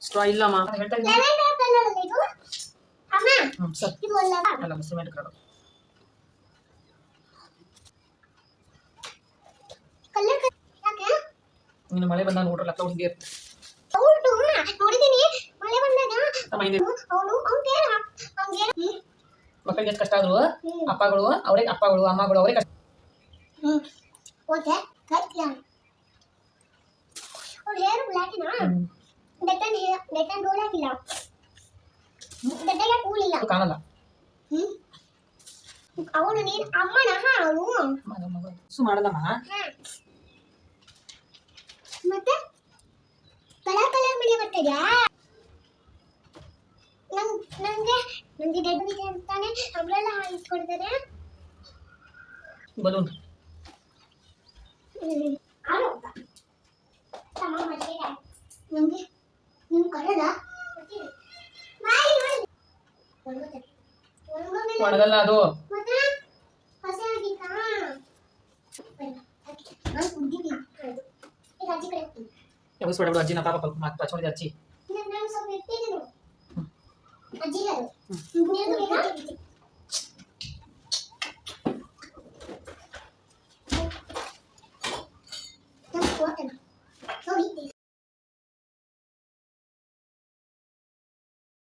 straw ಇಲ್ಲಮ್ಮ ಹೇಳ್ತಾ ಇದ್ದೀನಿ ಅಲ್ಲ ಸಿಮೆಂಟ್ ಕಲರ್ ಇನ್ನು ಮಳೆ ಬಂದಾಗ ನೋಡ್ರಲ್ಲ ಅಕ್ಕ ಹುಡುಗಿ ಇರುತ್ತೆ ಮಕ್ಕಳಿಗೆ ಎಷ್ಟು ಕಷ್ಟ ಆದ್ರು ಅಪ್ಪಗಳು ಅವರೇ ಅಪ್ಪಗಳು ಅಮ್ಮಗಳು ಅವರೇ ಕಷ್ಟ ಕಾಣಲ್ಲ ಅವನು ನೀನು ಅಮ್ಮನ ಅವನು ಮಾಡಲ್ಲಮ್ಮ ಮತ್ತೆ ಕಲರ್ ಕಲರ್ ಮನೆ ಬರ್ತಿದ್ಯಾ ನಂಗೆ ಡೆಡ್ ಇದೆ ಅಂತಾನೆ ಅವರೆಲ್ಲ ಹಾಕಿಸ್ಕೊಡ್ತಾರೆ ಬಲೂನ್ ನಂಗೆ ನೀವು ಕರಡ ಒಣಗಲ್ಲ ಅದು ಎಬ್ಬಿಸ್ಬೇಡ ಬಿಡು ಅಜ್ಜಿನ ಪಾಪ ಪಚ್ಕೊಂಡಿದೆ ಅಜ್ಜಿ ಅಜ್ಜಿ